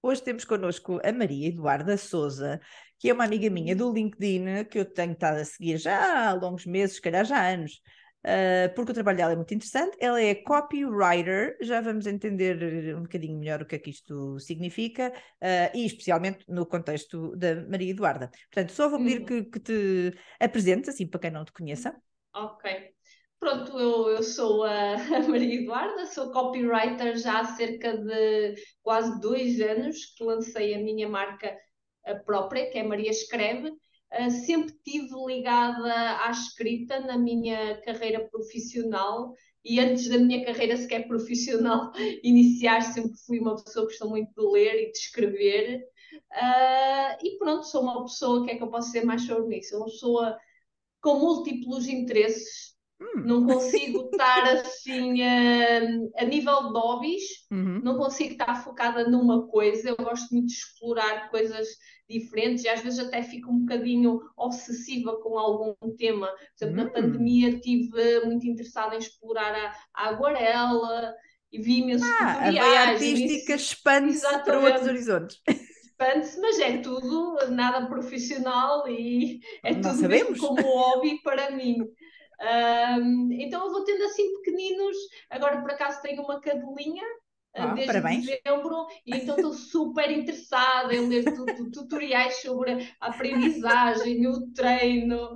Hoje temos connosco a Maria Eduarda Souza, que é uma amiga minha do LinkedIn, que eu tenho estado a seguir já há longos meses, se calhar já há anos, porque o trabalho dela é muito interessante. Ela é copywriter, já vamos entender um bocadinho melhor o que é que isto significa, e especialmente no contexto da Maria Eduarda. Portanto, só vou pedir Uhum. que te apresentes, assim, para quem não te conheça. Ok. Pronto, eu sou a Maria Eduarda, sou copywriter já há cerca de quase 2 anos que lancei a minha marca própria, que é Maria Escreve. Sempre estive ligada à escrita na minha carreira profissional e antes da minha carreira sequer profissional iniciar, sempre fui uma pessoa que gostou muito de ler e de escrever. E pronto, sou uma pessoa, o que é que eu posso dizer mais sobre isso? Sou uma pessoa com múltiplos interesses, Hum. não consigo estar assim a nível de hobbies, Uhum. não consigo estar focada numa coisa, eu gosto muito de explorar coisas diferentes e às vezes até fico um bocadinho obsessiva com algum tema. Por exemplo, na Hum. pandemia estive muito interessada em explorar a aguarela e vi imensos A veia tutoriais, artística expande-se para outros exatamente, horizontes. expande-se, mas é tudo nada profissional e é Não tudo mesmo sabemos. como hobby para mim. Então eu vou tendo assim pequeninos. Agora por acaso tenho uma cadelinha desde Parabéns. dezembro e então estou super interessada em ler tutoriais sobre a aprendizagem, o treino.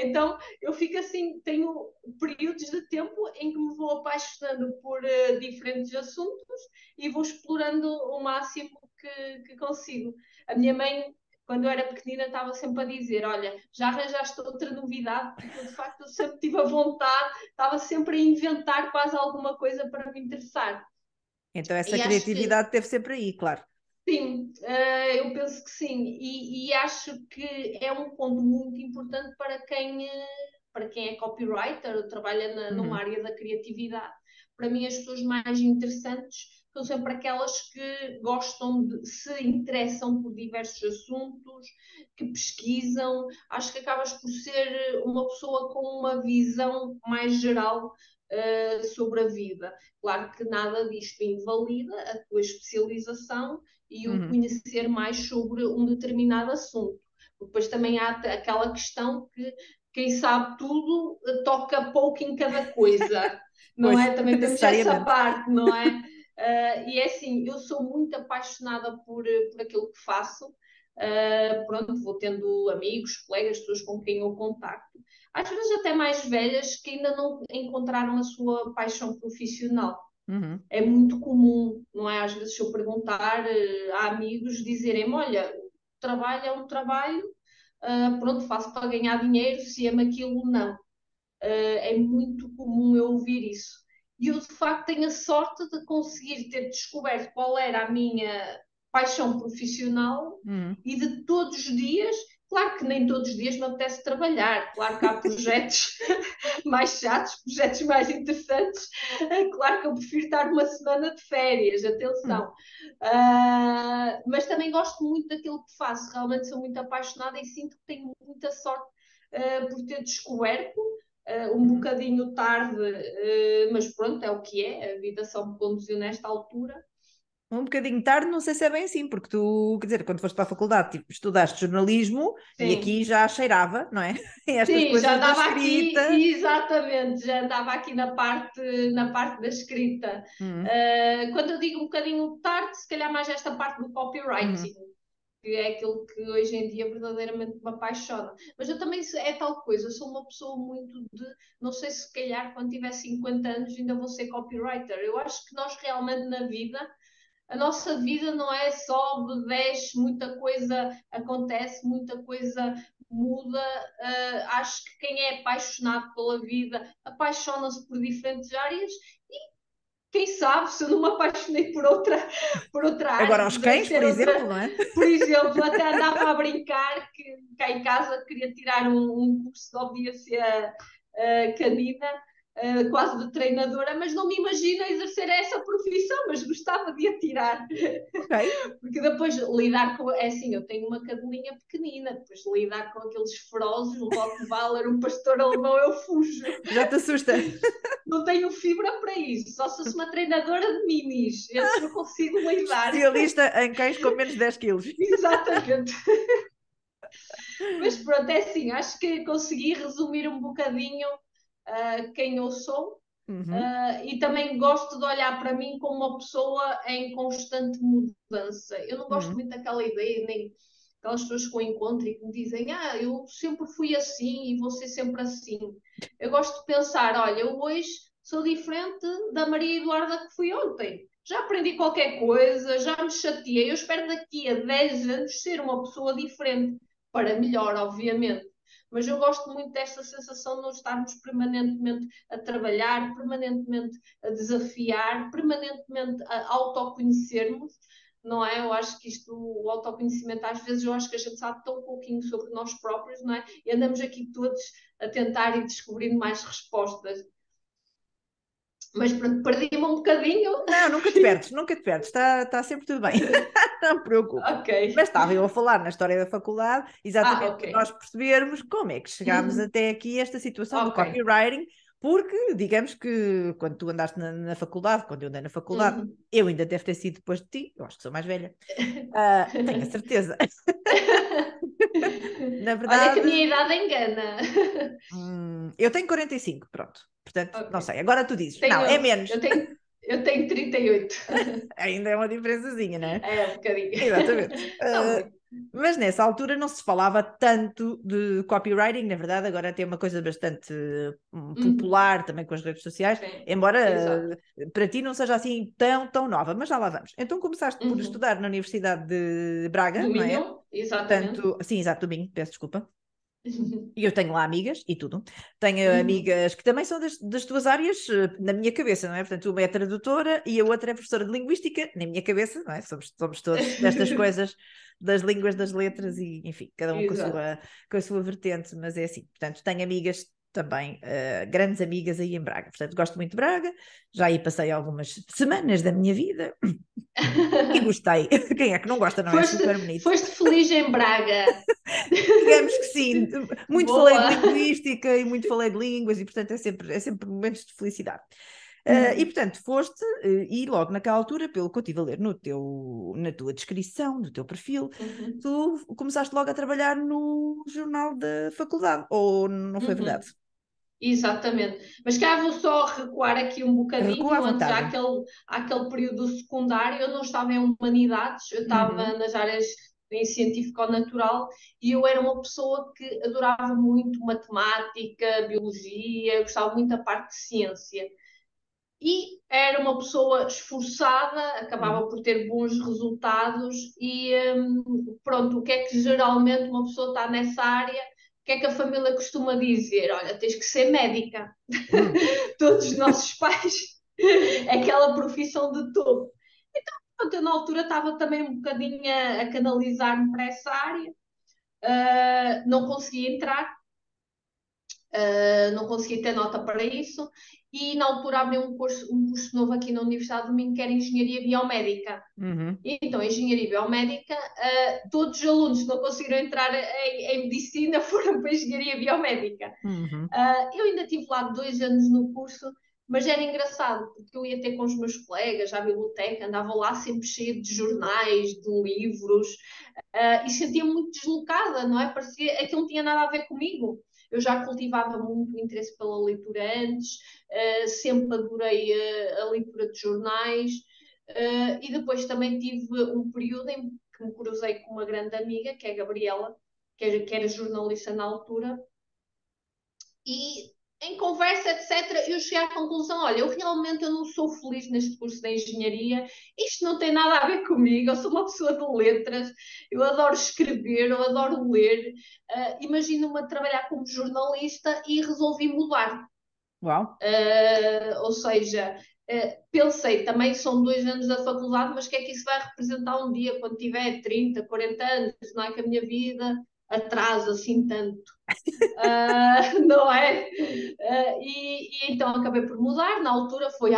Então eu fico assim, tenho períodos de tempo em que me vou apaixonando por diferentes assuntos e vou explorando o máximo que consigo. A minha mãe, quando eu era pequenina, estava sempre a dizer: Olha, já arranjaste outra novidade, porque eu de facto sempre tive a vontade, estava sempre a inventar quase alguma coisa para me interessar. Então essa E acho que criatividade esteve sempre aí, claro. sim, eu penso que sim, e acho que é um ponto muito importante para quem é copywriter, trabalha numa Uhum. área da criatividade. Para mim, as pessoas mais interessantes são sempre aquelas que gostam se interessam por diversos assuntos, que pesquisam. Acho que acabas por ser uma pessoa com uma visão mais geral sobre a vida. Claro que nada disto invalida a tua especialização e o Uhum. conhecer mais sobre um determinado assunto. Depois também há aquela questão que quem sabe tudo toca pouco em cada coisa, não Pois, é? Também temos essa necessariamente. parte, não é? E é assim, eu sou muito apaixonada por aquilo que faço. Pronto, vou tendo amigos, colegas, pessoas com quem eu contacto, às vezes até mais velhas que ainda não encontraram a sua paixão profissional. Uhum. É muito comum, não é? Às vezes, se eu perguntar a amigos, dizerem-me: Olha, o trabalho é um trabalho, pronto, faço para ganhar dinheiro, se ama aquilo, não. É muito comum eu ouvir isso. E eu, de facto, tenho a sorte de conseguir ter descoberto qual era a minha paixão profissional Uhum. e de todos os dias. Claro que nem todos os dias me apetece trabalhar, claro que há projetos mais chatos, projetos mais interessantes. Claro que eu prefiro estar uma semana de férias, Uhum. atenção. Mas também gosto muito daquilo que faço, realmente sou muito apaixonada e sinto que tenho muita sorte por ter descoberto um Uhum. bocadinho tarde, mas pronto, é o que é, a vida só me conduziu nesta altura. Um bocadinho tarde, não sei se é bem assim, porque tu, quer dizer, quando foste para a faculdade, tipo, estudaste jornalismo e aqui Sim, já cheirava, não é? Estas sim, já coisas da andava escrita. aqui, exatamente, já andava aqui na parte da escrita. Uhum. Quando eu digo um bocadinho tarde, se calhar mais esta parte do Uhum. copywriting, que é aquilo que hoje em dia verdadeiramente me apaixona. Mas eu também é tal coisa, eu sou uma pessoa muito de, não sei se calhar quando tiver 50 anos ainda vou ser copywriter. Eu acho que nós realmente na vida, a nossa vida não é só bebés, muita coisa acontece, muita coisa muda. Acho que quem é apaixonado pela vida apaixona-se por diferentes áreas. Quem sabe se eu não me apaixonei por outra área Agora, e aos puder cães, por ser exemplo, outra. não é? Por exemplo, até andava a brincar que cá em casa queria tirar um curso de obediência canina, quase de treinadora, mas não me imagino exercer essa profissão, mas gostava de a tirar. Ok. Porque depois lidar com. É assim, eu tenho uma cadelinha pequenina, depois lidar com aqueles ferozes, um Rottweiler, um pastor alemão, eu fujo. Já te assusta. Não tenho fibra para isso, só se fosse uma treinadora de minis, esse eu consigo lidar. Especialista em cães com menos 10 quilos. Exatamente. Mas pronto, é assim, acho que consegui resumir um bocadinho quem eu sou. Uhum. E também gosto de olhar para mim como uma pessoa em constante mudança. Eu não gosto Uhum. muito daquela ideia, nem aquelas pessoas que eu encontro e que me dizem, eu sempre fui assim e vou ser sempre assim. Eu gosto de pensar, olha, eu hoje sou diferente da Maria Eduarda que fui ontem. Já aprendi qualquer coisa, já me chateei. Eu espero daqui a 10 anos ser uma pessoa diferente, para melhor, obviamente. Mas eu gosto muito desta sensação de nós estarmos permanentemente a trabalhar, permanentemente a desafiar, permanentemente a autoconhecermos, não é? Eu acho que isto, o autoconhecimento, às vezes eu acho que a gente sabe tão pouquinho sobre nós próprios, não é? E andamos aqui todos a tentar e descobrindo mais respostas. Mas pronto, perdi-me um bocadinho. Não, nunca te perdes, nunca te perdes, está sempre tudo bem, não te preocupes. Ok. Mas estava eu a falar na história da faculdade, exatamente Ok. para nós percebermos como é que chegámos até aqui a esta situação do Ok. copywriting, porque digamos que quando tu andaste na faculdade, quando eu andei na faculdade, eu ainda deve ter sido depois de ti, eu acho que sou mais velha, tenho a certeza. Na Olha que a verdade, minha idade engana. eu tenho 45, pronto. Portanto, Ok. não sei, agora tu dizes, não, é Tenho, menos. eu tenho 38. Ainda é uma diferençazinha, não é? É um bocadinho. Exatamente. Não muito. Mas nessa altura não se falava tanto de copywriting, na verdade, agora tem uma coisa bastante popular também com as redes sociais, Sim, exato. embora para ti não seja assim tão nova, mas já lá vamos. Então começaste por estudar na Universidade de Braga, Do não é? Minho, exatamente. Portanto, sim, exato, do Minho, peço desculpa. E eu tenho lá amigas e tudo. Tenho amigas que também são das tuas áreas na minha cabeça, não é? Portanto, uma é tradutora e a outra é professora de linguística na minha cabeça, não é? Somos todos destas coisas das línguas, das letras e, enfim, cada um Exato. com a sua vertente, mas é assim. Portanto, tenho amigas também, grandes amigas aí em Braga. Portanto, gosto muito de Braga, já aí passei algumas semanas da minha vida e gostei. Quem é que não gosta, não é? Super bonito. Foste feliz em Braga. Digamos que sim, muito falei de Boa. linguística e muito falei de línguas e, portanto, é sempre momentos de felicidade. E, portanto, foste, e logo naquela altura, pelo que eu estive a ler na tua descrição, do teu perfil, Uhum. tu começaste logo a trabalhar no jornal da faculdade, ou não foi verdade? Uhum. Exatamente. Mas cá vou só recuar aqui um Recua à bocadinho, antes vontade. àquele período secundário, eu não estava em humanidades, eu estava Uhum. nas áreas em científico-natural e eu era uma pessoa que adorava muito matemática, biologia, gostava muito da parte de ciência. E era uma pessoa esforçada, Uhum. acabava por ter bons resultados e pronto, o que é que geralmente uma pessoa está nessa área, o que é que a família costuma dizer? Olha, tens que ser médica. Uhum. Todos os nossos pais, é aquela profissão de topo. Então, pronto, eu na altura estava também um bocadinho a canalizar-me para essa área, não conseguia entrar, não consegui ter nota para isso, e na altura abri um curso novo aqui na Universidade do Minho, que era Engenharia Biomédica. Uhum. E, então, Engenharia Biomédica, todos os alunos que não conseguiram entrar em Medicina foram para Engenharia Biomédica. Uhum. Eu ainda tive lá 2 anos no curso, mas era engraçado, porque eu ia ter com os meus colegas à biblioteca, andava lá sempre cheio de jornais, de livros, e sentia-me muito deslocada, não é? Parecia que não tinha nada a ver comigo. Eu já cultivava muito o interesse pela leitura antes, sempre adorei a leitura de jornais, e depois também tive um período em que me cruzei com uma grande amiga, que é a Gabriela, que era jornalista na altura, e em conversa, etc., eu cheguei à conclusão: olha, eu não sou feliz neste curso de engenharia, isto não tem nada a ver comigo, eu sou uma pessoa de letras, eu adoro escrever, eu adoro ler, imagino-me a trabalhar como jornalista e resolvi mudar. Uau. Ou seja, pensei, também são 2 anos da faculdade, mas o que é que isso vai representar um dia, quando tiver 30, 40 anos, não é que a minha vida atrás assim tanto. Não é? E então acabei por mudar. Na altura foi,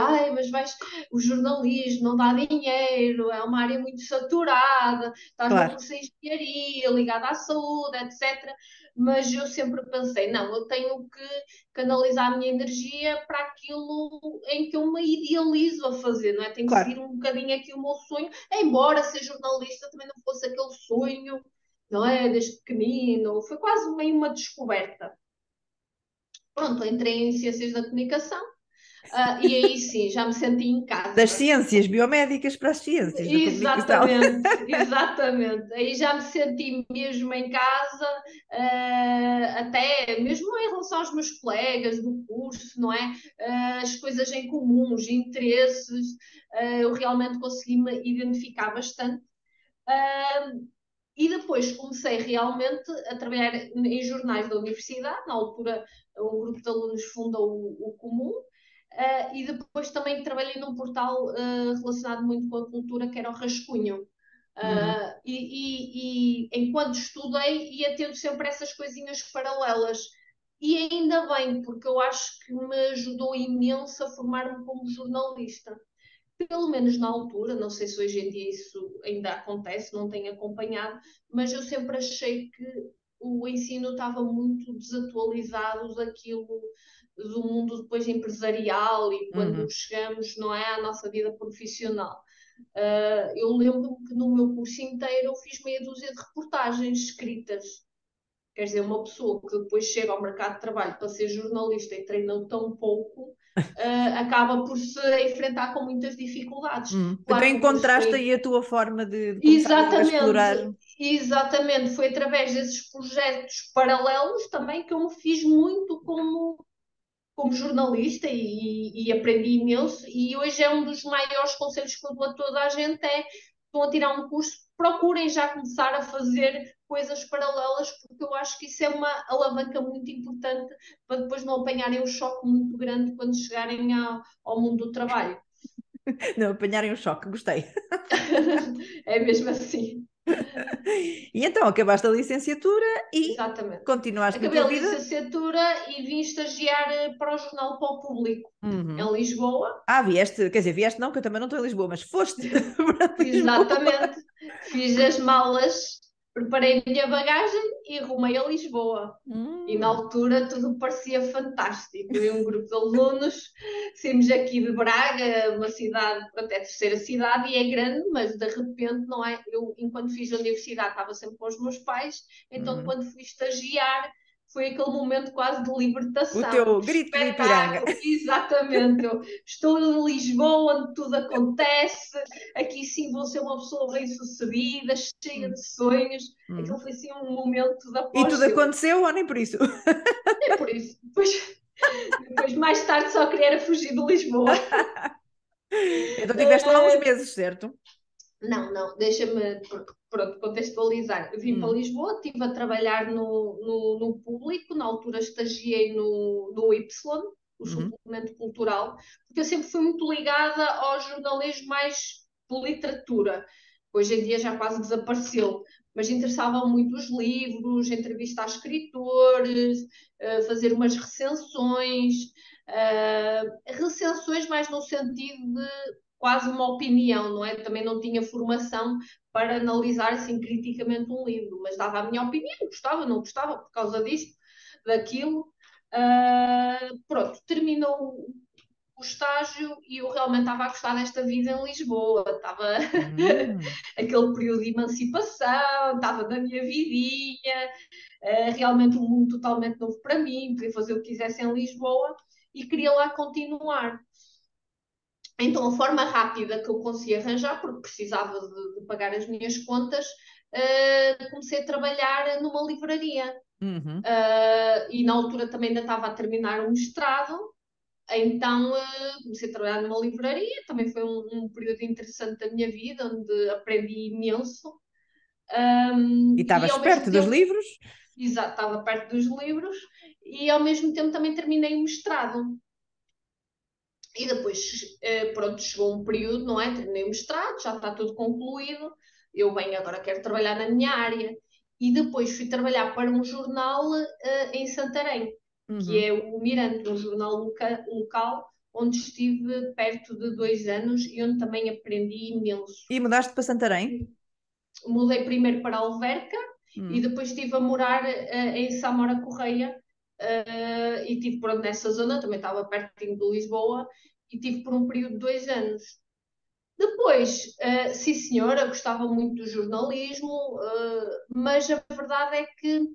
mas o jornalismo não dá dinheiro, é uma área muito saturada, estás no Claro, curso de engenharia, ligada à saúde, etc. Mas eu sempre pensei, não, eu tenho que canalizar a minha energia para aquilo em que eu me idealizo a fazer, não é? Tenho que seguir claro. um bocadinho aqui o meu sonho, embora ser jornalista também não fosse aquele sonho, não é? Desde pequenino, foi quase meio uma descoberta. Pronto, entrei em Ciências da Comunicação, e aí sim, já me senti em Das casa. ciências biomédicas para as ciências da comunicação. Exatamente, exatamente. Aí já me senti mesmo em casa, até mesmo em relação aos meus colegas do curso, não é? As coisas em comum, os interesses, eu realmente consegui me identificar bastante. E depois comecei realmente a trabalhar em jornais da universidade, na altura um grupo de alunos funda o Comum, e depois também trabalhei num portal relacionado muito com a cultura, que era o Rascunho. Uhum. E enquanto estudei, ia tendo sempre essas coisinhas paralelas. E ainda bem, porque eu acho que me ajudou imenso a formar-me como jornalista. Pelo menos na altura, não sei se hoje em dia isso ainda acontece, não tenho acompanhado, mas eu sempre achei que o ensino estava muito desatualizado daquilo do mundo depois empresarial e quando Uhum. chegamos, não é, à nossa vida profissional. Eu lembro-me que no meu curso inteiro eu fiz meia dúzia de reportagens escritas. Quer dizer, uma pessoa que depois chega ao mercado de trabalho para ser jornalista e treinou tão pouco, acaba por se enfrentar com muitas dificuldades. Então Claro que o curso encontraste foi aí a tua forma de começares a exatamente, explorar. exatamente, foi através desses projetos paralelos também que eu me fiz muito como jornalista e aprendi imenso. E hoje é um dos maiores conselhos que eu dou a toda a gente: estão a tirar um curso, procurem já começar a fazer coisas paralelas, porque eu acho que isso é uma alavanca muito importante para depois não apanharem um choque muito grande quando chegarem ao mundo do trabalho. Não, apanharem o choque, gostei. É mesmo assim. E então acabaste a licenciatura e Exatamente. continuaste na Acabei tua a vida? licenciatura e vim estagiar para o jornal Para o Público, Uhum. em Lisboa. Ah, vieste, quer dizer, vieste não, que eu também não estou em Lisboa, mas foste para Lisboa. Exatamente. Fiz as malas, preparei a minha bagagem e rumei a Lisboa. E na Hum, altura tudo parecia fantástico. Eu e um grupo de alunos saímos aqui de Braga, uma cidade, até a terceira cidade, e é grande, mas de repente, não é? Eu, enquanto fiz a universidade, estava sempre com os meus pais, então hum. quando fui estagiar, foi aquele momento quase de O libertação, teu de grito de Ipiranga. espetáculo. Exatamente. Eu estou em Lisboa, onde tudo acontece, aqui sim vou ser uma pessoa bem-sucedida, cheia Hum, de sonhos. Aquilo hum. foi assim um momento de E tudo apogeu. aconteceu ou nem por isso? É por isso. Depois mais tarde, só queria era fugir de Lisboa. Então estiveste lá uns Uh, meses, certo? não, deixa-me pronto, contextualizar. Eu vim para Hum, Lisboa, estive a trabalhar no público, na altura estagiei no Y, o uhum, suplemento cultural, porque eu sempre fui muito ligada ao jornalismo mais de literatura. Hoje em dia já quase desapareceu, mas interessavam muito os livros, entrevistar escritores, fazer umas recensões mais no sentido de quase uma opinião, não é? Também não tinha formação para analisar assim criticamente um livro, mas dava a minha opinião, gostava, não gostava por causa disto, daquilo. Pronto, terminou o estágio e eu realmente estava a gostar desta vida em Lisboa, estava hum. aquele período de emancipação, estava na minha vidinha, realmente um mundo totalmente novo para mim, podia fazer o que quisesse em Lisboa e queria lá continuar. Então, a forma rápida que eu consegui arranjar, porque precisava de pagar as minhas contas, comecei a trabalhar numa livraria. Uhum. E na altura também ainda estava a terminar o mestrado, então comecei a trabalhar numa livraria. Também foi um período interessante da minha vida, onde aprendi imenso. E E estavas ao mesmo perto dos tempo, livros? exato, estava perto dos livros, e ao mesmo tempo também terminei o mestrado. E depois, pronto, chegou um período, não é? Terminei o mestrado, já está tudo concluído. Eu bem agora quero trabalhar na minha área. e depois fui trabalhar para um jornal em Santarém, que é o Mirante, um jornal local, onde estive perto de 2 anos e onde também aprendi imenso. E mudaste para Santarém? Mudei primeiro para Alverca e depois estive a morar em Samora Correia e estive pronto, nessa zona, também estava pertinho de Lisboa, e tive por um período de 2 anos. Depois, sim senhora, gostava muito do jornalismo, mas a verdade é que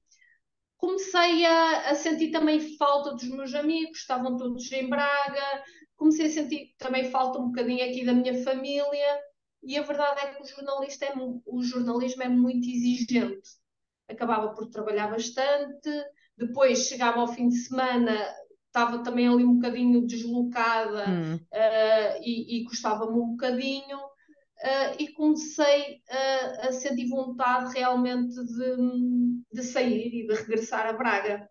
comecei a sentir também falta dos meus amigos, estavam todos em Braga, comecei a sentir também falta um bocadinho aqui da minha família, e a verdade é que o jornalismo é muito exigente. Acabava por trabalhar bastante, depois chegava ao fim de semana, estava também ali um bocadinho deslocada e custava-me um bocadinho. E comecei a sentir vontade realmente de sair e de regressar a Braga.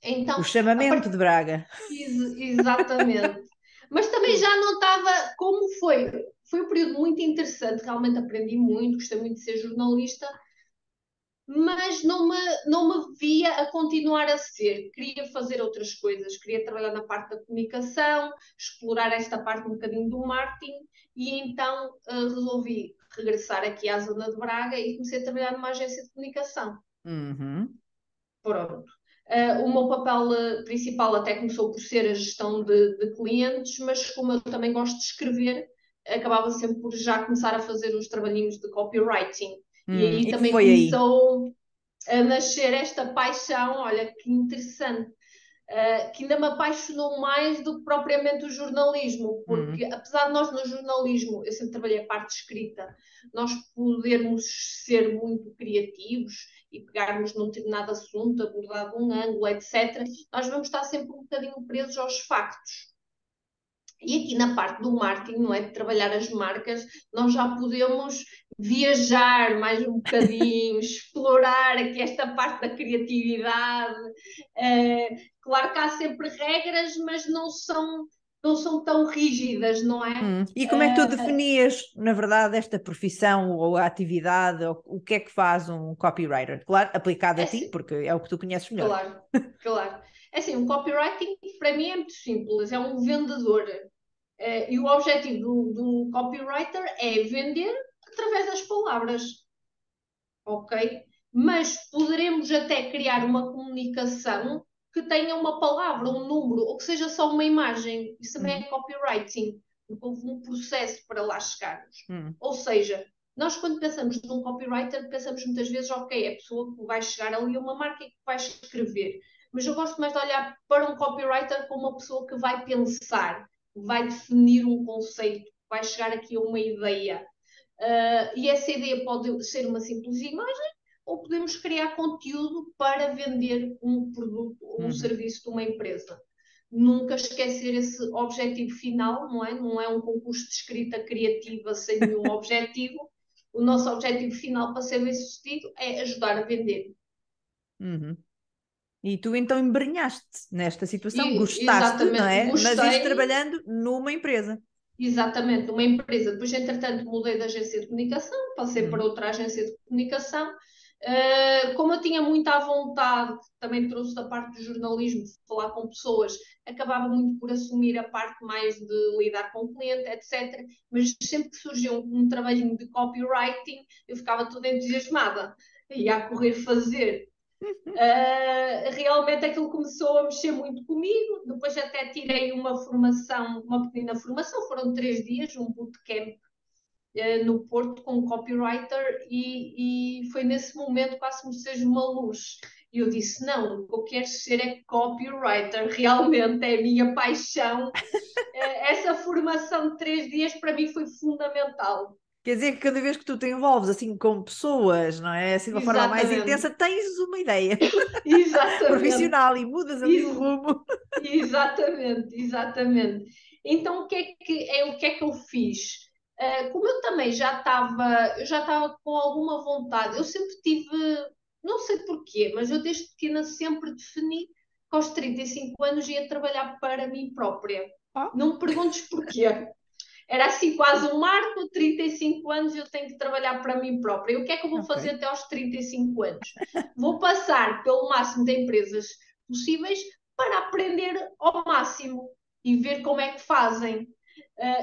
Então, O chamamento de Braga. exatamente. Mas também já não estava como foi. Foi um período muito interessante, realmente aprendi muito, gostei muito de ser jornalista, mas não me via a continuar a ser. Queria fazer outras coisas, queria trabalhar na parte da comunicação, explorar esta parte um bocadinho do marketing, e então resolvi regressar aqui à zona de Braga e comecei a trabalhar numa agência de comunicação. Pronto. O meu papel principal até começou por ser a gestão de clientes, mas como eu também gosto de escrever, acabava sempre por já começar a fazer os trabalhinhos de copywriting. E aí E também foi aí. começou a nascer esta paixão, olha que interessante, que ainda me apaixonou mais do que propriamente o jornalismo, porque apesar de nós no jornalismo, eu sempre trabalhei a parte escrita, nós podermos ser muito criativos e pegarmos num determinado assunto, abordar de um ângulo, etc., nós vamos estar sempre um bocadinho presos aos factos. E aqui na parte do marketing, não é? De trabalhar as marcas, nós já podemos viajar mais um bocadinho, explorar aqui esta parte da criatividade. Claro que há sempre regras, mas não são tão rígidas, não é? E como é que tu definias, na verdade, esta profissão ou a atividade, ou o que é que faz um copywriter? Claro, aplicado a ti, Assim, porque é o que tu conheces melhor. claro, claro. Assim, um copywriting para mim é muito simples, é um vendedor. E o objetivo do copywriter é vender através das palavras, ok? Mas poderemos até criar uma comunicação que tenha uma palavra, um número, ou que seja só uma imagem. Isso também é copywriting, porque houve um processo para lá chegarmos. Ou seja, nós quando pensamos num copywriter, pensamos muitas vezes, ok, é a pessoa que vai chegar ali a uma marca e que vai escrever. Mas eu gosto mais de olhar para um copywriter como uma pessoa que vai pensar, vai definir um conceito, vai chegar aqui a uma ideia. E essa ideia pode ser uma simples imagem, ou podemos criar conteúdo para vender um produto ou um serviço de uma empresa. Nunca esquecer esse objetivo final, não é? Não é um concurso de escrita criativa sem nenhum objetivo. O nosso objetivo final para ser bem sucedido é ajudar a vender. E tu então embrenhaste nesta situação, gostaste, não Exatamente, é? Mas isto gostei. trabalhando numa empresa. Exatamente, uma empresa. Depois, entretanto, mudei de agência de comunicação, passei para outra agência de comunicação. Como eu tinha muita vontade, também trouxe da parte do jornalismo, de falar com pessoas, acabava muito por assumir a parte mais de lidar com o cliente, etc. Mas sempre que surgiu um trabalhinho de copywriting, eu ficava toda entusiasmada, ia a correr fazer. Realmente aquilo começou a mexer muito comigo. Depois até tirei uma formação, uma pequena formação, foram 3 dias, um bootcamp no Porto com um copywriter, e foi nesse momento quase como seja uma luz. E eu disse, não, o que eu quero ser é copywriter, realmente é a minha paixão. Essa formação de 3 dias para mim foi fundamental. Quer dizer que cada vez que tu te envolves assim com pessoas, não é? Assim de uma forma mais Exatamente, intensa, tens uma ideia exatamente. profissional e mudas ali o rumo. Exatamente, exatamente. Então o que é que eu fiz? Como eu já estava com alguma vontade, eu sempre tive, não sei porquê, mas eu desde pequena sempre defini que aos 35 anos ia trabalhar para mim própria. Oh. Não me perguntes porquê. era assim quase um marco, 35 anos eu tenho que trabalhar para mim própria. E o que é que eu vou fazer Ok. até aos 35 anos? Vou passar pelo máximo de empresas possíveis para aprender ao máximo e ver como é que fazem.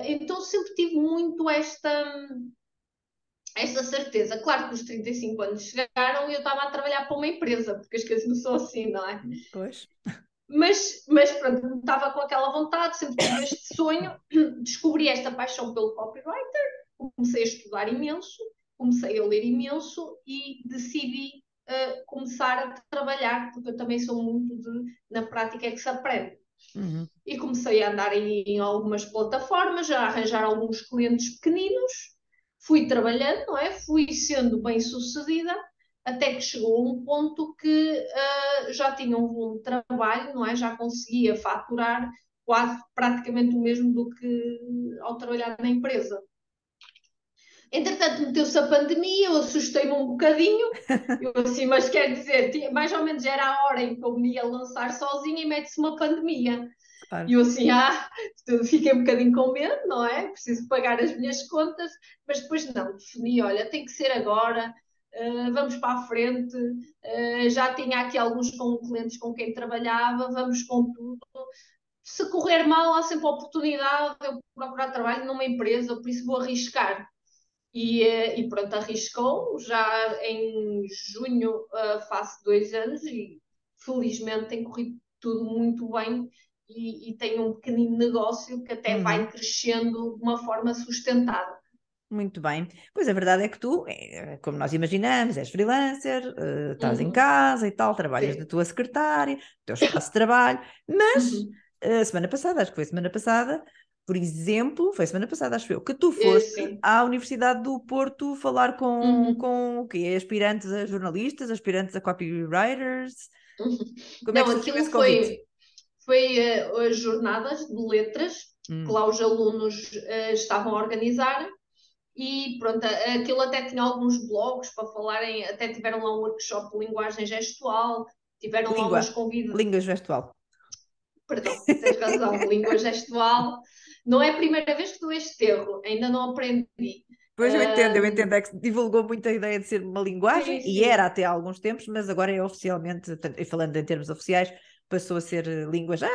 Então sempre tive muito esta certeza. Claro que os 35 anos chegaram e eu estava a trabalhar para uma empresa, porque as coisas não são assim, não é? Pois. Mas pronto, estava com aquela vontade, sempre tive este sonho, descobri esta paixão pelo copywriter, comecei a estudar imenso, comecei a ler imenso e decidi começar a trabalhar, porque eu também sou muito na prática é que se aprende. Uhum. E comecei a andar em algumas plataformas, a arranjar alguns clientes pequeninos, fui trabalhando, não é? Fui sendo bem sucedida, até que chegou a um ponto que já tinha um volume de trabalho, não é? Já conseguia faturar quase praticamente o mesmo do que ao trabalhar na empresa. Entretanto, meteu-se a pandemia, eu assustei-me um bocadinho, eu assim, mas quer dizer, mais ou menos era a hora em que eu me ia lançar sozinha e mete-se uma pandemia. E Claro. eu assim, fiquei um bocadinho com medo, não é? Preciso pagar as minhas contas, mas depois não, defini, olha, tem que ser agora, vamos para a frente, já tinha aqui alguns clientes com quem trabalhava, vamos com tudo. Se correr mal, há sempre a oportunidade de eu procurar trabalho numa empresa, por isso vou arriscar. E pronto, arriscou, já em junho faço 2 anos e felizmente tem corrido tudo muito bem e tenho um pequenino negócio que até vai Uhum. crescendo de uma forma sustentada. Muito bem. Pois a verdade é que tu, como nós imaginamos, és freelancer, estás em Uhum, casa e tal, trabalhas da sim. tua secretária, teu espaço de trabalho, mas Uhum, semana passada, acho que foi semana passada, por exemplo, foi semana passada, acho eu, que tu é, foste sim. à Universidade do Porto falar Uhum, com o quê? Aspirantes a jornalistas, aspirantes a copywriters. uhum. Como é Não, que surgiu aquilo esse convite? foi as jornadas de letras que Hum, lá os alunos estavam a organizar. E pronto, aquilo até tinha alguns blogs para falarem, até tiveram lá um workshop de linguagem gestual, tiveram lá umas língua, convidadas, língua gestual. perdão, tens razão, de língua gestual. Não é a primeira vez que dou este erro, ainda não aprendi. Pois eu entendo, é que divulgou muito a ideia de ser uma linguagem, Sim, e era sim, até há alguns tempos, mas agora é oficialmente, portanto, e falando em termos oficiais, passou a ser língua já,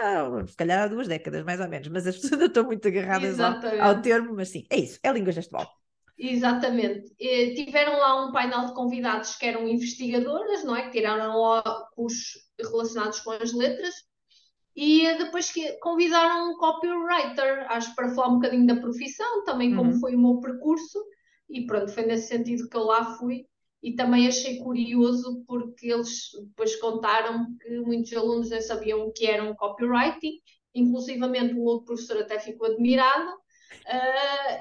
se calhar há 2 décadas, mais ou menos, mas as pessoas ainda estão muito agarradas ao exatamente. termo, mas sim, é isso, é língua gestual. Exatamente. Tiveram lá um painel de convidados que eram investigadoras, não é? Que tiraram lá cursos relacionados com as letras e depois que convidaram um copywriter, acho para falar um bocadinho da profissão, também como Uhum, foi o meu percurso, e pronto, foi nesse sentido que eu lá fui. E também achei curioso porque eles depois contaram que muitos alunos nem sabiam o que era um copywriting, inclusivamente um outro professor até ficou admirado.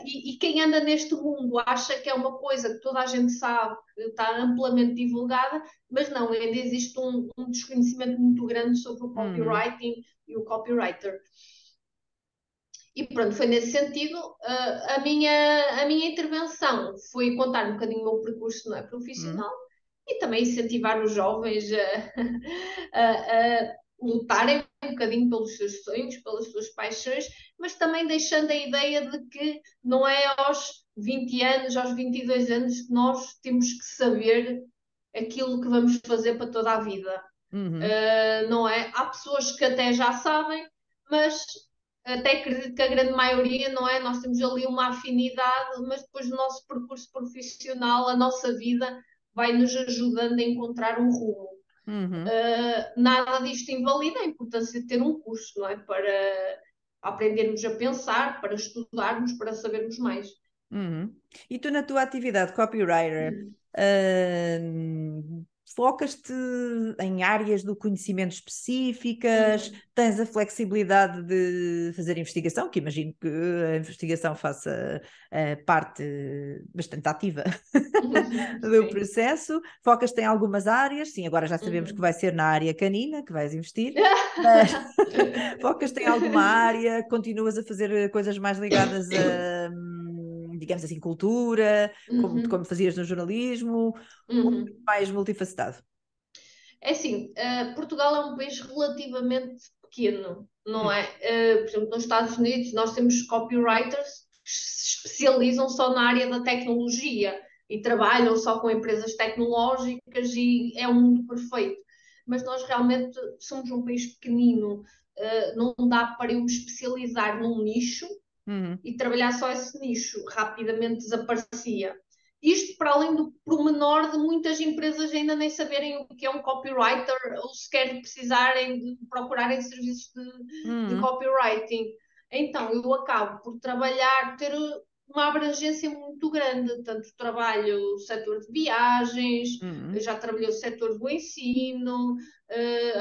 E quem anda neste mundo acha que é uma coisa que toda a gente sabe, que está amplamente divulgada, mas não, ainda existe um desconhecimento muito grande sobre o uhum, copywriting e o copywriter. E pronto, foi nesse sentido. A minha intervenção foi contar um bocadinho o meu percurso não é, uhum, profissional e também incentivar os jovens a lutarem um bocadinho pelos seus sonhos, pelas suas paixões, mas também deixando a ideia de que não é aos 20 anos, aos 22 anos que nós temos que saber aquilo que vamos fazer para toda a vida. uhum, Não é? Há pessoas que até já sabem, mas até acredito que a grande maioria, não é? Nós temos ali uma afinidade, mas depois o nosso percurso profissional, a nossa vida, vai nos ajudando a encontrar um rumo. uhum, Nada disto invalida a importância de ter um curso, não é? Para aprendermos a pensar, para estudarmos, para sabermos mais. uhum. E tu na tua atividade copywriter, focas-te em áreas do conhecimento específicas? Uhum. Tens a flexibilidade de fazer investigação, que imagino que a investigação faça parte bastante ativa do Sim. processo. Focas-te em algumas áreas, sim, agora já sabemos que Uhum. vai ser na área canina que vais investir, mas focas-te em alguma área, continuas a fazer coisas mais ligadas a, digamos assim, cultura, como Uhum. fazias no jornalismo, ou Uhum. mais multifacetado? É assim, Portugal é um país relativamente pequeno, não Hum, é? Por exemplo, nos Estados Unidos nós temos copywriters, se especializam só na área da tecnologia e trabalham só com empresas tecnológicas e é um mundo perfeito. Mas nós realmente somos um país pequenino, não dá para eu me especializar num nicho e trabalhar só esse nicho, rapidamente desaparecia. Isto para além do pormenor de muitas empresas ainda nem saberem o que é um copywriter ou sequer precisarem de procurarem serviços de copywriting. Então, eu acabo por trabalhar, ter uma abrangência muito grande, tanto trabalho no setor de viagens, já trabalhei no setor do ensino,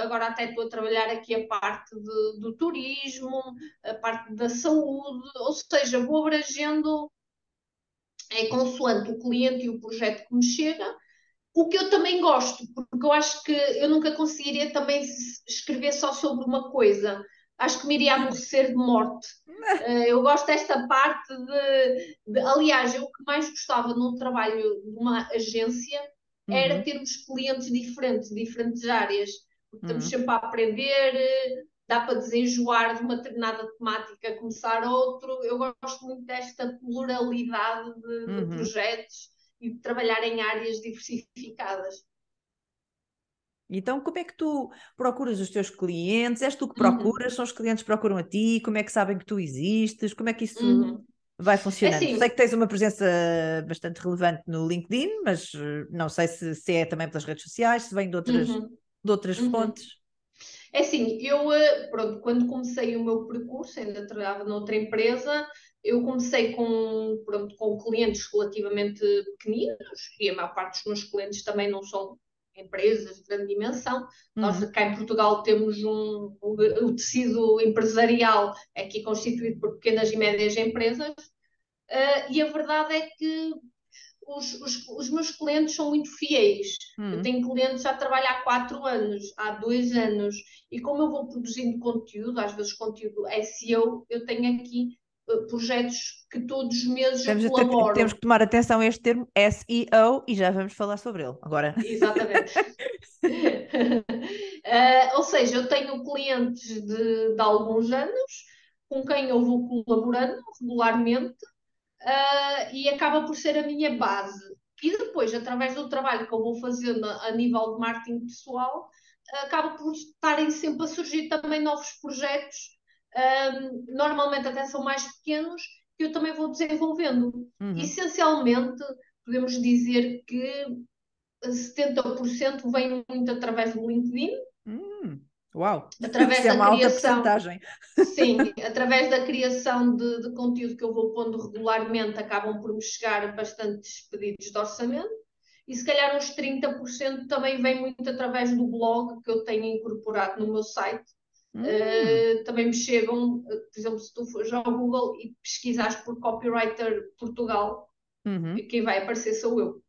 agora até estou a trabalhar aqui a parte do turismo, a parte da saúde, ou seja, vou abrangendo consoante o cliente e o projeto que me chega, o que eu também gosto, porque eu acho que eu nunca conseguiria também escrever só sobre uma coisa. Acho que me iria aborrecer de morte. Eu gosto desta parte aliás, eu o que mais gostava no trabalho de uma agência era termos clientes diferentes, diferentes áreas, porque estamos sempre a aprender, dá para desenjoar de uma determinada temática, começar outro. Eu gosto muito desta pluralidade de projetos e de trabalhar em áreas diversificadas. Então, como é que tu procuras os teus clientes? És tu que procuras? São os clientes que procuram a ti? Como é que sabem que tu existes? Como é que isso vai É funcionando? Sei assim, que tens uma presença bastante relevante no LinkedIn, mas não sei se é também pelas redes sociais, se vem de outras fontes. É assim, eu, pronto, quando comecei o meu percurso, ainda trabalhava noutra empresa, eu comecei pronto, com clientes relativamente pequeninos, e a maior parte dos meus clientes também não são empresas de grande dimensão. Nós cá em Portugal temos o tecido empresarial aqui constituído por pequenas e médias empresas, e a verdade é que os meus clientes são muito fiéis. Eu tenho clientes já a trabalhar há 4 anos, há 2 anos, e como eu vou produzindo conteúdo, às vezes conteúdo SEO, eu tenho aqui projetos que todos os meses eu Temos colaboro. que tomar atenção a este termo SEO e já vamos falar sobre ele agora. Exatamente. Ou seja, eu tenho clientes de alguns anos com quem eu vou colaborando regularmente, e acaba por ser a minha base. E depois, através do trabalho que eu vou fazendo a nível de marketing pessoal, acaba por estarem sempre a surgir também novos projetos, normalmente até são mais pequenos, que eu também vou desenvolvendo. Essencialmente, podemos dizer que 70% vem muito através do LinkedIn, Uau! através Isso é da uma alta criação. percentagem. Sim, através da criação de conteúdo que eu vou pondo regularmente, acabam por me chegar bastantes pedidos de orçamento. E se calhar uns 30% também vem muito através do blog que eu tenho incorporado no meu site. Também me chegam, por exemplo, se tu fores ao Google e pesquisares por Copywriter Portugal, quem vai aparecer sou eu.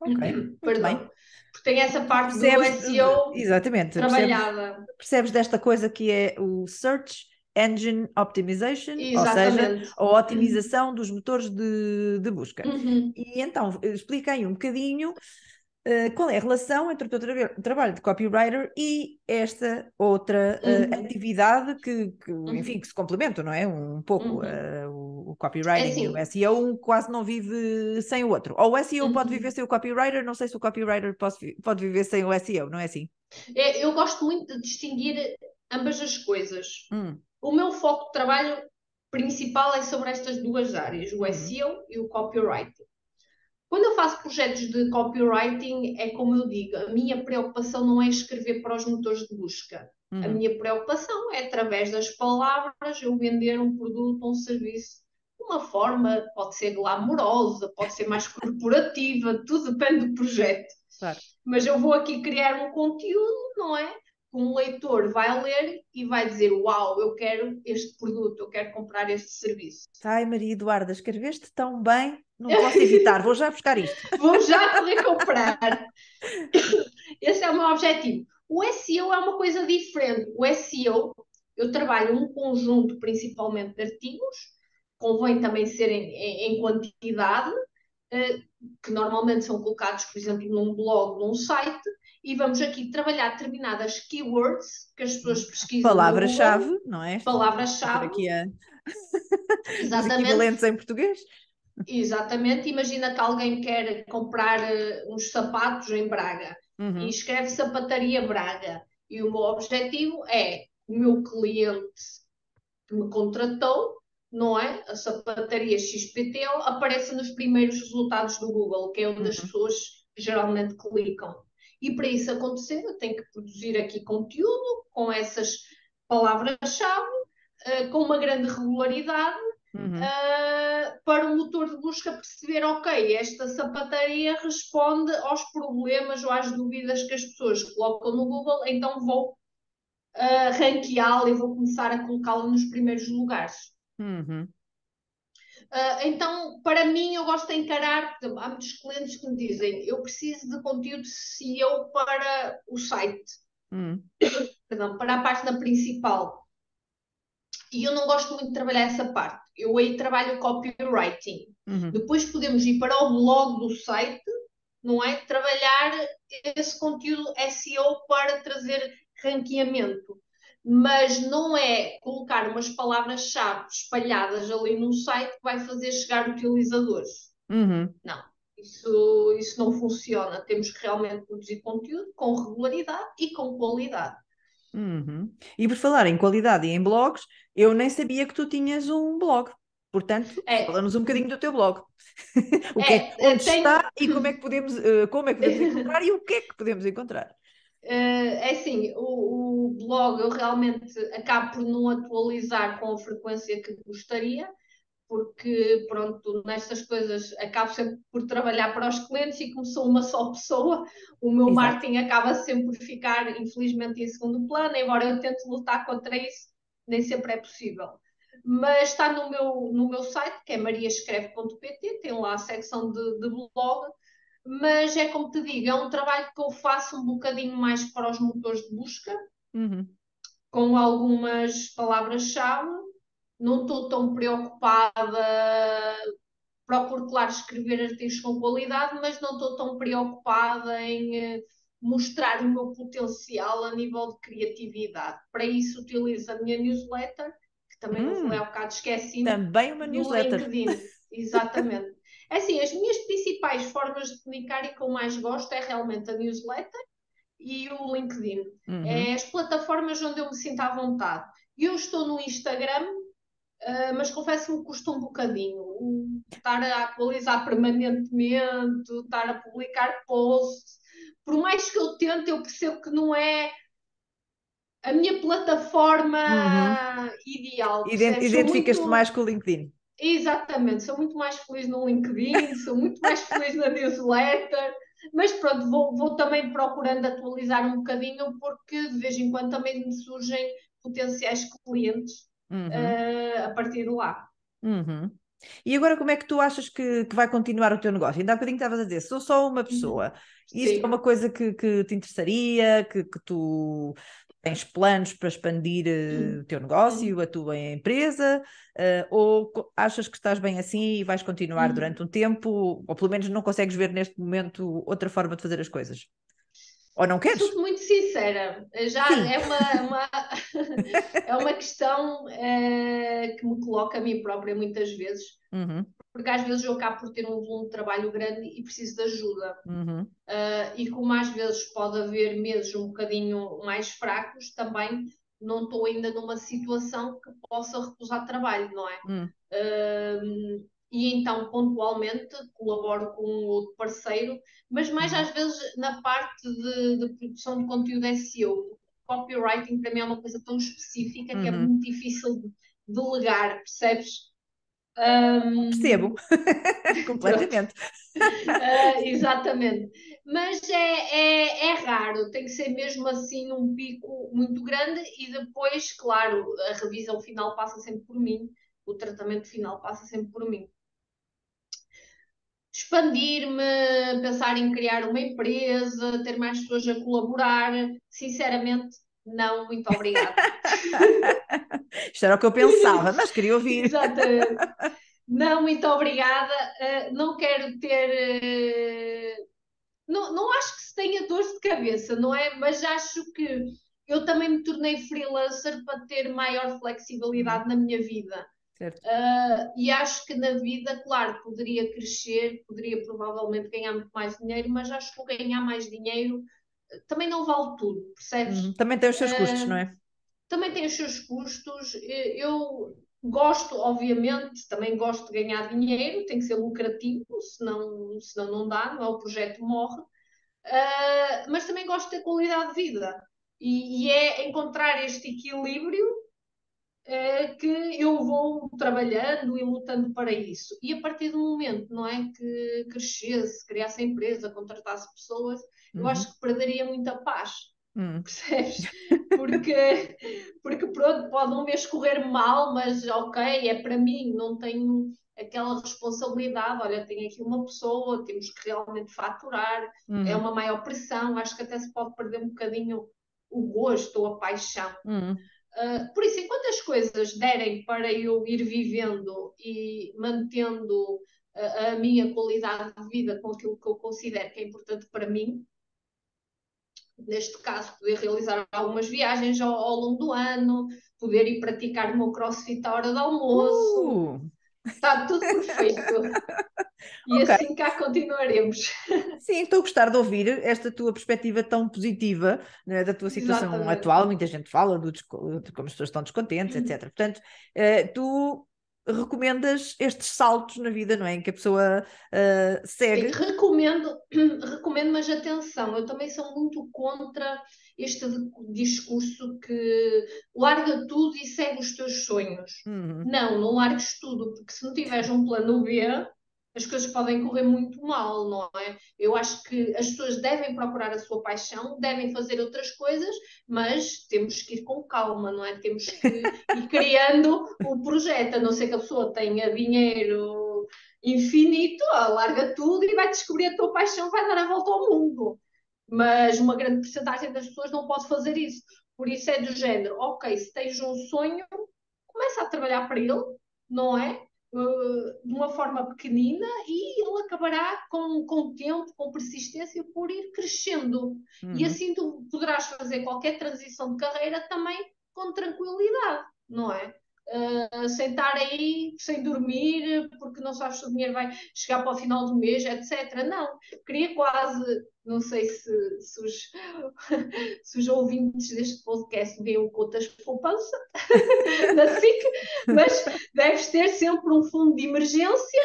Ok, muito bem. Perdão. Porque tem essa Tu parte do percebes, SEO exatamente, trabalhada. percebes desta coisa que é o Search Engine Optimization, ou seja, Exatamente. a otimização dos motores de busca. Uhum. E então, expliquei um bocadinho qual é a relação entre o teu trabalho de copywriter e esta outra atividade enfim, que se complementam, não é? Um pouco. O É copywriting e o assim, SEO quase não vive sem o outro. Ou o SEO pode viver uhum. sem o copywriter, não sei se o copywriter pode viver sem o SEO, não é assim? Eu gosto muito de distinguir ambas as coisas. Hum, O meu foco de trabalho principal é sobre estas duas áreas, o uhum, SEO e o copywriting. Quando eu faço projetos de copywriting, é como eu digo, a minha preocupação não é escrever para os motores de busca. A uhum. minha preocupação é, através das palavras, eu vender um produto ou um serviço de uma forma, pode ser glamourosa, pode ser mais corporativa, tudo depende do projeto. Claro. Mas eu vou aqui criar um conteúdo, não é? Que um leitor vai ler e vai dizer: Uau, eu quero este produto, eu quero comprar este serviço. Ai, Maria Eduarda, escreveste tão bem, não posso evitar, vou já buscar isto. Vou já correr comprar. Esse é o meu objetivo. O SEO é uma coisa diferente. O SEO, eu trabalho um conjunto principalmente de artigos, convém também serem em quantidade, que normalmente são colocados, por exemplo, num blog, num site, e vamos aqui trabalhar determinadas keywords que as pessoas pesquisam no Palavra-chave, Google, não é? Fazer palavras-chave, aqui os exatamente, equivalentes em português. exatamente. Imagina que alguém quer comprar uns sapatos em Braga e Uhum, escreve Sapataria Braga. E o meu objetivo é o meu cliente que me contratou, não é? A sapataria XPTO aparece nos primeiros resultados do Google, que é onde as uhum, pessoas geralmente clicam. E para isso acontecer, eu tenho que produzir aqui conteúdo com essas palavras-chave, com uma grande regularidade, uhum, para o motor de busca perceber, ok, esta sapataria responde aos problemas ou às dúvidas que as pessoas colocam no Google, então vou ranqueá-la e vou começar a colocá-la nos primeiros lugares. uhum, Então, para mim, eu gosto de encarar, há muitos clientes que me dizem, eu preciso de conteúdo SEO para o site, uhum, perdão, para a página principal. E eu não gosto muito de trabalhar essa parte. Eu aí trabalho copywriting. uhum, Depois podemos ir para o blog do site, não é? Trabalhar esse conteúdo SEO para trazer ranqueamento. Mas não é colocar umas palavras-chave espalhadas ali no site que vai fazer chegar utilizadores. uhum, Não, isso não funciona. Temos que realmente produzir conteúdo com regularidade e com qualidade. uhum. E por falar em qualidade e em blogs, eu nem sabia que tu tinhas um blog. Portanto, É, fala-nos um bocadinho do teu blog. O que é, onde tenho. está e como é que podemos encontrar e o que é que podemos encontrar. É assim, o blog eu realmente acabo por não atualizar com a frequência que gostaria, porque pronto, nestas coisas acabo sempre por trabalhar para os clientes e como sou uma só pessoa, o meu Exato. marketing acaba sempre por ficar, infelizmente, em segundo plano, embora eu tente lutar contra isso, nem sempre é possível. Mas está no meu site, que é mariaescreve.pt, tem lá a secção de blog, mas é como te digo, é um trabalho que eu faço um bocadinho mais para os motores de busca, Uhum, com algumas palavras-chave. Não estou tão preocupada, procuro, claro, escrever artigos com qualidade, mas não estou tão preocupada em mostrar o meu potencial a nível de criatividade. Para isso, utilizo a minha newsletter, que também não falei há hum, bocado, esqueci-me, também uma e o newsletter. LinkedIn. Exatamente. É assim, as minhas principais formas de comunicar e que eu mais gosto é realmente a newsletter e o LinkedIn. É Uhum, as plataformas onde eu me sinto à vontade. Eu estou no Instagram, mas confesso que me custa um bocadinho estar a atualizar permanentemente, estar a publicar posts. Por mais que eu tente, eu percebo que não é a minha plataforma uhum. ideal, percebes? Sou Identificas-te muito. mais com o LinkedIn. Exatamente, sou muito mais feliz no LinkedIn, sou muito mais feliz na newsletter, mas pronto, vou também procurando atualizar um bocadinho, porque de vez em quando também me surgem potenciais clientes Uhum, a partir de lá. uhum. E agora como é que tu achas que vai continuar o teu negócio? Ainda há bocadinho estavas a dizer, sou só uma pessoa. Isto é Sim. uma coisa que te interessaria, que tu tens planos para expandir o teu negócio, a tua empresa, ou achas que estás bem assim e vais continuar durante um tempo, ou pelo menos não consegues ver neste momento outra forma de fazer as coisas? Ou não queres? Sou-te muito sincera, já Sim. é uma questão que me coloca a mim própria muitas vezes, Uhum, porque às vezes eu acabo por ter um volume de trabalho grande e preciso de ajuda. uhum, E como às vezes pode haver meses um bocadinho mais fracos, também não estou ainda numa situação que possa recusar trabalho, não é? uhum, E então pontualmente colaboro com um outro parceiro, mas mais uhum, às vezes na parte de produção de conteúdo SEO. Copywriting para mim é uma coisa tão específica que é uhum. muito difícil de delegar, percebes? Percebo Pronto. completamente. Exatamente. Mas é raro, tem que ser mesmo assim um pico muito grande e depois, claro, a revisão final passa sempre por mim, o tratamento final passa sempre por mim. Expandir-me, pensar em criar uma empresa, ter mais pessoas a colaborar, sinceramente, não, muito obrigada. Isto era o que eu pensava, mas queria ouvir. Exatamente. Não, muito obrigada. Não quero ter não acho que se tenha dores de cabeça, não é? Mas acho que eu também me tornei freelancer para ter maior flexibilidade na minha vida. Certo. E acho que na vida, claro, poderia crescer, poderia provavelmente ganhar muito mais dinheiro, mas acho que o ganhar mais dinheiro também não vale tudo, percebes? Também tem os seus custos, não Uh, é? Também tem os seus custos. Eu gosto, obviamente, também gosto de ganhar dinheiro, tem que ser lucrativo, senão não dá, não é? O projeto morre. Mas também gosto de ter qualidade de vida. E é encontrar este equilíbrio que eu vou trabalhando e lutando para isso. E a partir do momento, não é, que crescesse, criasse a empresa, contratasse pessoas, eu Uhum. acho que perderia muita paz, Uhum. percebes? Porque, porque pronto, pode um mês correr mal, mas ok, é para mim, não tenho aquela responsabilidade, olha, tenho aqui uma pessoa, temos que realmente faturar, é Uhum. uma maior pressão, acho que até se pode perder um bocadinho o gosto ou a paixão. Uhum. Por isso, enquanto as coisas derem para eu ir vivendo e mantendo a minha qualidade de vida com aquilo que eu considero que é importante para mim, neste caso, poder realizar algumas viagens ao longo do ano, poder ir praticar o meu crossfit à hora do almoço, Uh! está tudo perfeito. E Ok. assim cá continuaremos. Sim, estou a gostar de ouvir esta tua perspectiva tão positiva, né, da tua situação Exatamente. atual. Muita gente fala de como as pessoas estão descontentes, etc. Portanto, tu recomendas estes saltos na vida, não é? Em que a pessoa Sim, segue. recomendo, recomendo, mas atenção, eu também sou muito contra este discurso que larga tudo e segue os teus sonhos. Uhum. Não largues tudo, porque se não tiveres um plano B, as coisas podem correr muito mal, não é? Eu acho que as pessoas devem procurar a sua paixão, devem fazer outras coisas, mas temos que ir com calma, não é? Temos que ir criando o projeto, a não ser que a pessoa tenha dinheiro infinito, larga tudo e vai descobrir a tua paixão, vai dar a volta ao mundo. Mas uma grande porcentagem das pessoas não pode fazer isso. Por isso é do género, ok, se tens um sonho, começa a trabalhar para ele, não é? De uma forma pequenina e ele acabará com o tempo, com persistência, por ir crescendo. E Uhum. assim tu poderás fazer qualquer transição de carreira também com tranquilidade, não é? Sem estar aí, sem dormir, porque não sabes se o dinheiro vai chegar para o final do mês, etc. Não, queria quase, não sei se os ouvintes deste podcast veem o Contas Poupança na SIC, mas deves ter sempre um fundo de emergência,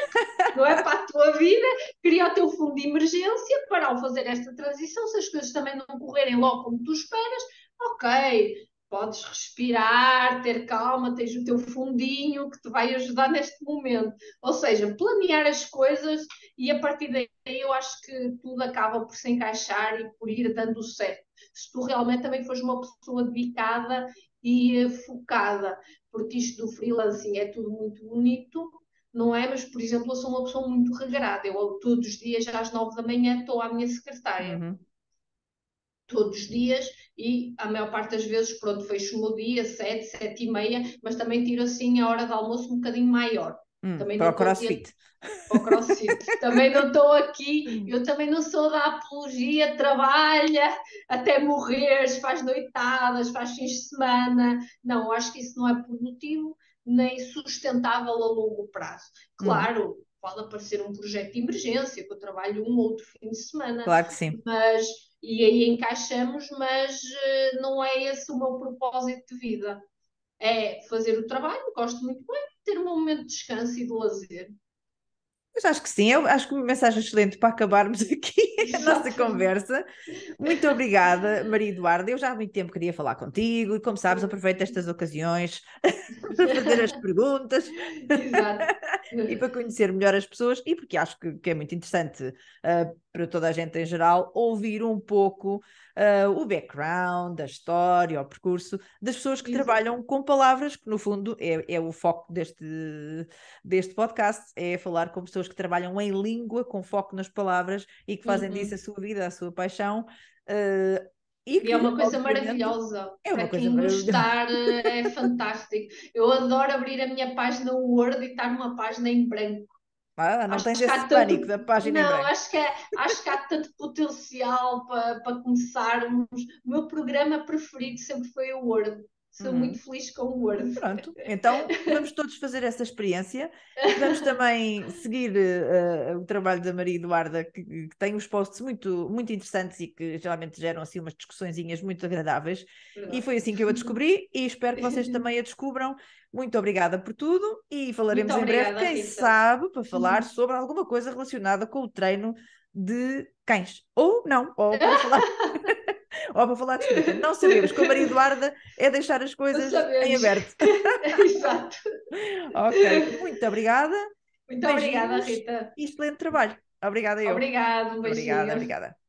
não é? Para a tua vida, cria o teu fundo de emergência para ao fazer esta transição, se as coisas também não correrem logo como tu esperas, ok, podes respirar, ter calma, tens o teu fundinho que te vai ajudar neste momento. Ou seja, planear as coisas e a partir daí eu acho que tudo acaba por se encaixar e por ir dando certo. Se tu realmente também fores uma pessoa dedicada e focada, porque isto do freelancing é tudo muito bonito, não é? Mas, por exemplo, eu sou uma pessoa muito regrada. Eu todos os dias às 9 da manhã estou à minha secretária Uhum. todos os dias e a maior parte das vezes, pronto, fecho o meu dia, 7, 7:30, mas também tiro assim a hora de almoço um bocadinho maior. Também Para não o estou aqui CrossFit. para o CrossFit. Também não estou aqui, eu também não sou da apologia, trabalha até morrer, faz noitadas, faz fins de semana. Não, acho que isso não é produtivo nem sustentável a longo prazo. Uhum. Claro, pode aparecer um projeto de emergência, que eu trabalho um ou outro fim de semana, Claro que sim. mas e aí encaixamos, mas não é esse o meu propósito de vida. É fazer o trabalho, gosto muito bem, ter um momento de descanso e de lazer. Mas acho que sim, eu acho que uma mensagem excelente para acabarmos aqui a nossa Exatamente. conversa. Muito obrigada, Maria Eduarda. Eu já há muito tempo queria falar contigo e, como sabes, aproveito estas ocasiões para fazer as perguntas Exato. e para conhecer melhor as pessoas e porque acho que é muito interessante para toda a gente em geral ouvir um pouco o background, a história, o percurso das pessoas que Exato. trabalham com palavras, que no fundo é o foco deste podcast, é falar com pessoas que trabalham em língua, com foco nas palavras e que fazem disso a Uhum. sua vida, a sua paixão. E E é que, uma coisa obviamente, maravilhosa. é Para uma coisa quem maravilhosa. gostar, é fantástico. Eu adoro abrir a minha página Word e estar numa página em branco. não Acho tens que há esse pânico tanto, da página em não, branco. acho que há tanto potencial para começarmos. O meu programa preferido sempre foi o Word. Sou muito Uhum. feliz com o Word. Pronto, então vamos todos fazer essa experiência. Vamos também seguir o trabalho da Maria Eduarda, que tem uns posts muito, muito interessantes e que geralmente geram assim umas discussõezinhas muito agradáveis. E Verdade. foi assim que eu a descobri e espero que vocês também a descubram. Muito obrigada por tudo e Muito falaremos em breve, obrigada, quem Rita. sabe, para falar sobre alguma coisa relacionada com o treino de cães. Ou não, ou para falar, ou para falar de escrita. Não sabemos. Com a Maria Eduarda é deixar as Não coisas em sabemos. aberto. Exato. Ok, muito obrigada, Muito obrigada, beijinhos Rita. e excelente trabalho. Obrigada eu. Obrigado, um Obrigada, beijinho. obrigada.